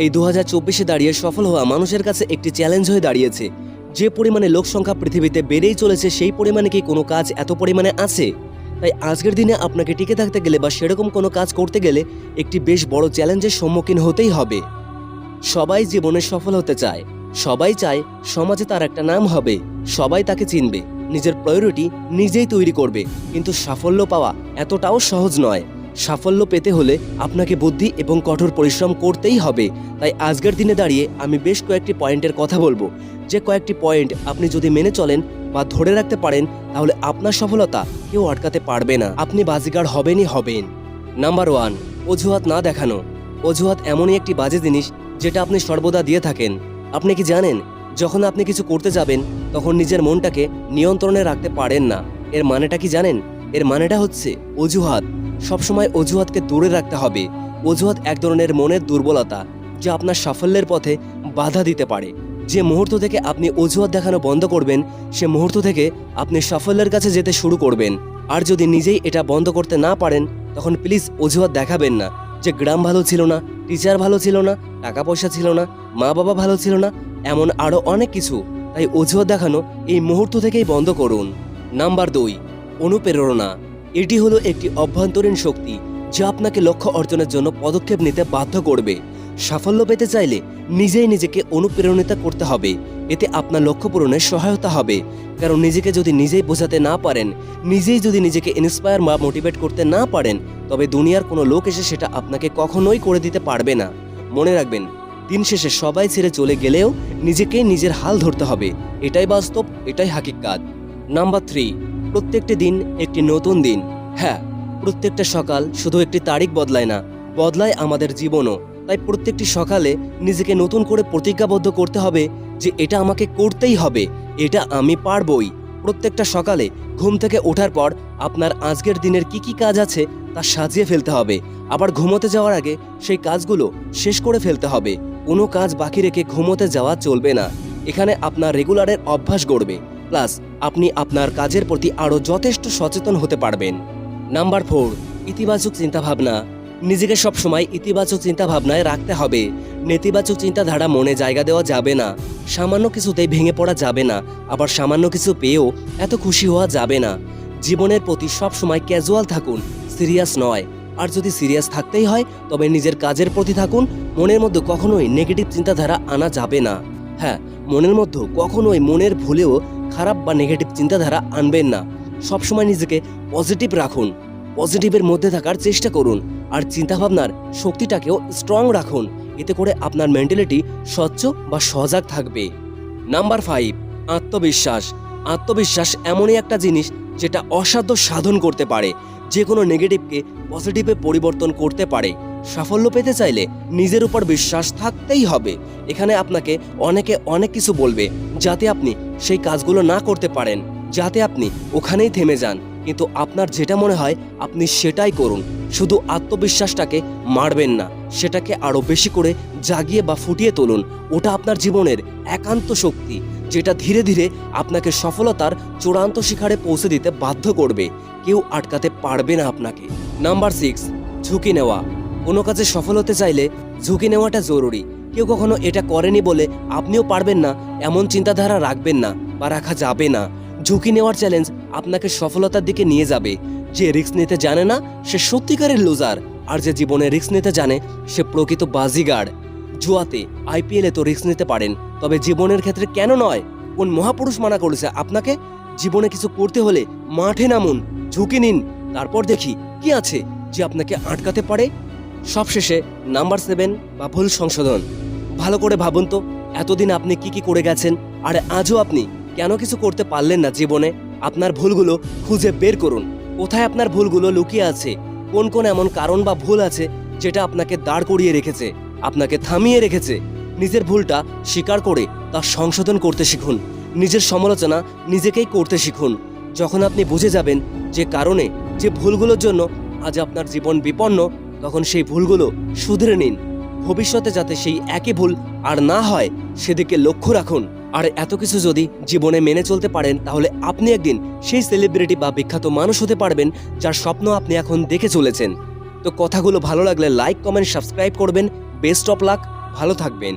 এই 2024-এ দাঁড়িয়ে সফল হওয়া মানুষের কাছে একটি চ্যালেঞ্জ হয়ে দাঁড়িয়েছে। যে পরিমাণে লোক সংখ্যা পৃথিবীতে বেড়েই চলেছে, সেই পরিমাণে কি কোনো কাজ এত পরিমাণে আছে? তাই আজকের দিনে আপনাকে টিকে থাকতে গেলে বা সেরকম কোনো কাজ করতে গেলে একটি বেশ বড় চ্যালেঞ্জের সম্মুখীন হতেই হবে। সবাই জীবনে সফল হতে চায়, সবাই চায় সমাজে তার একটা নাম হবে, সবাই তাকে চিনবে, নিজের প্রায়োরিটি নিজেই তৈরি করবে। কিন্তু সাফল্য পাওয়া এতটাও সহজ নয়। সাফল্য পেতে হলে আপনাকে বুদ্ধি এবং কঠোর পরিশ্রম করতেই হবে। তাই আজকের দিনে দাঁড়িয়ে আমি বেশ কয়েকটি পয়েন্টের কথা বলবো, যে কয়েকটি পয়েন্ট আপনি যদি মেনে চলেন বা ধরে রাখতে পারেন, তাহলে আপনার সফলতা কেউ আটকাতে পারবে না। আপনি বাজিগার হবেনই হবেন। নাম্বার 1, অজুহাত না দেখানো। অজুহাত এমনই একটি বাজে জিনিস যেটা আপনি সর্বদা দিয়ে থাকেন। আপনি কি জানেন, যখন আপনি কিছু করতে যাবেন তখন নিজের মনটাকে নিয়ন্ত্রণে রাখতে পারেন না। এর মানেটা কি জানেন? এর মানেটা হচ্ছে অজুহাত। সবসময় অজুহাতকে দূরে রাখতে হবে। অজুহাত এক ধরনের মনের দুর্বলতা, যা আপনার সাফল্যের পথে বাধা দিতে পারে। যে মুহূর্ত থেকে আপনি অজুহাত দেখানো বন্ধ করবেন, সে মুহূর্ত থেকে আপনি সাফল্যের কাছে যেতে শুরু করবেন। আর যদি নিজেই এটা বন্ধ করতে না পারেন, তখন প্লিজ অজুহাত দেখাবেন না যে গ্রাম ভালো ছিল না, টিচার ভালো ছিল না, টাকা পয়সা ছিল না, মা বাবা ভালো ছিল না, এমন আরও অনেক কিছু। তাই অজুহাত দেখানো এই মুহূর্ত থেকেই বন্ধ করুন। নাম্বার 2, অনুপ্রেরণা। এটি হলো একটি অভ্যন্তরীণ শক্তি যা আপনাকে লক্ষ্য অর্জনের জন্য পদক্ষেপ নিতে বাধ্য করবে। সাফল্য পেতে চাইলে নিজেই নিজেকে অনুপ্রেরণিত করতে হবে। এতে আপনার লক্ষ্য পূরণে সহায়তা হবে। কারণ নিজেকে যদি নিজেই বোঝাতে না পারেন, নিজেই যদি নিজেকে ইন্সপায়ার বা মোটিভেট করতে না পারেন, তবে দুনিয়ার কোনো লোক এসে সেটা আপনাকে কখনোই করে দিতে পারবে না। মনে রাখবেন, দিন শেষে সবাই ছেড়ে চলে গেলেও নিজেকেই নিজের হাল ধরতে হবে। এটাই বাস্তব, এটাই হাকিকাত। নাম্বার 3, প্রত্যেকটি দিন একটি নতুন দিন। হ্যাঁ, প্রত্যেকটা সকাল শুধু একটি তারিখ বদলায় না, বদলায় আমাদের জীবনও। তাই প্রত্যেকটি সকালে নিজেকে নতুন করে প্রতিজ্ঞাবদ্ধ করতে হবে যে এটা আমাকে করতেই হবে, এটা আমি পারবই। প্রত্যেকটা সকালে ঘুম থেকে ওঠার পর আপনার আজকের দিনের কি কি কাজ আছে তা সাজিয়ে ফেলতে হবে। আবার ঘুমোতে যাওয়ার আগে সেই কাজগুলো শেষ করে ফেলতে হবে। কোনো কাজ বাকি রেখে ঘুমোতে যাওয়া চলবে না। এখানে আপনার রেগুলারের অভ্যাস গড়বে, প্লাস আপনি আপনার কাজের প্রতি আরও যথেষ্ট সচেতন হতে পারবেন। নাম্বার 4, ইতিবাচক চিন্তাভাবনা। নিজেকে সবসময় ইতিবাচক চিন্তাভাবনায় রাখতে হবে। নেতিবাচক চিন্তাধারা মনে জায়গা দেওয়া যাবে না। সামান্য কিছুতেই ভেঙে পড়া যাবে না, আবার সামান্য কিছু পেয়েও এত খুশি হওয়া যাবে না। জীবনের প্রতি সবসময় ক্যাজুয়াল থাকুন, সিরিয়াস নয়। আর যদি সিরিয়াস থাকতেই হয়, তবে নিজের কাজের প্রতি থাকুন। মনের মধ্যে কখনোই নেগেটিভ চিন্তাধারা আনা যাবে না। হ্যাঁ, মনের মধ্যে কখনোই মনের ভুলেও খারাপ বা নেগেটিভ চিন্তাধারা আনবেন না। সবসময় নিজেকে পজিটিভ রাখুন, পজিটিভের মধ্যে থাকার চেষ্টা করুন। আর চিন্তাভাবনার শক্তিটাকেও স্ট্রং রাখুন। এতে করে আপনার মেন্টালিটি স্বচ্ছ বা সজাগ থাকবে। নাম্বার 5, আত্মবিশ্বাস। আত্মবিশ্বাস এমনই একটা জিনিস যেটা অসাধ্য সাধন করতে পারে, যে কোনো নেগেটিভকে পজিটিভে পরিবর্তন করতে পারে। সাফল্য পেতে চাইলে নিজের উপর বিশ্বাস থাকতেই হবে। এখানে আপনাকে অনেকে অনেক কিছু বলবে, যাতে আপনি সেই কাজগুলো না করতে পারেন, যাতে আপনি ওখানেই থেমে যান। কিন্তু আপনার যেটা মনে হয় আপনি সেটাই করুন। শুধু আত্মবিশ্বাসটাকে মারবেন না, সেটাকে আরও বেশি করে জাগিয়ে বা ফুটিয়ে তুলুন। ওটা আপনার জীবনের একান্ত শক্তি, যেটা ধীরে ধীরে আপনাকে সফলতার চূড়ান্ত শিখরে পৌঁছে দিতে বাধ্য করবে। কেউ আটকাতে পারবে না আপনাকে। নাম্বার 6, ঝুঁকি নেওয়া। কোনো কাজে সফল হতে চাইলে ঝুঁকি নেওয়াটা জরুরি। কেউ কখনো এটা করেনি বলে আপনিও পারবেন না, এমন চিন্তাধারা রাখবেন না বা রাখা যাবে না। ঝুঁকি নেওয়ার চ্যালেঞ্জ আপনাকে সফলতার দিকে নিয়ে যাবে। যে রিস্ক নিতে জানে না, সে সত্যিকারের লুজার। আর যে জীবনে রিস্ক নিতে জানে, সে প্রকৃত বাজিগার। জুয়াতে, IPL-এ তো রিস্ক নিতে পারেন, তবে জীবনের ক্ষেত্রে কেন নয়? কোন মহাপুরুষ মানা করেছে আপনাকে? জীবনে কিছু করতে হলে মাঠে নামুন, ঝুঁকি নিন, তারপর দেখি কি আছে যে আপনাকে আটকাতে পারে। সবশেষে নাম্বার 7, বা ভুল সংশোধন। ভালো করে ভাবুন তো, এতদিন আপনি কি কি করে গেছেন, আর আজও আপনি কেন কিছু করতে পারলেন না জীবনে? আপনার ভুলগুলো খুঁজে বের করুন। কোথায় আপনার ভুলগুলো লুকিয়ে আছে? কোন কোন এমন কারণ বা ভুল আছে যেটা আপনাকে দাঁড় করিয়ে রেখেছে, আপনাকে থামিয়ে রেখেছে? নিজের ভুলটা স্বীকার করে তা সংশোধন করতে শিখুন। নিজের সমালোচনা নিজেকেই করতে শিখুন। যখন আপনি বুঝে যাবেন যে কারণে, যে ভুলগুলোর জন্য আজ আপনার জীবন বিপন্ন, তখন সেই ভুলগুলো শুধরে নিন। ভবিষ্যতে যাতে সেই একই ভুল আর না হয়, সেদিকে লক্ষ্য রাখুন। আর এত কিছু যদি জীবনে মেনে চলতে পারেন, তাহলে আপনি একদিন সেই সেলিব্রিটি বা বিখ্যাত মানুষ হতে পারবেন যার স্বপ্ন আপনি এখন দেখে চলেছেন। তো কথাগুলো ভালো লাগলে লাইক, কমেন্ট, সাবস্ক্রাইব করবেন। Best of luck. ভালো থাকবেন।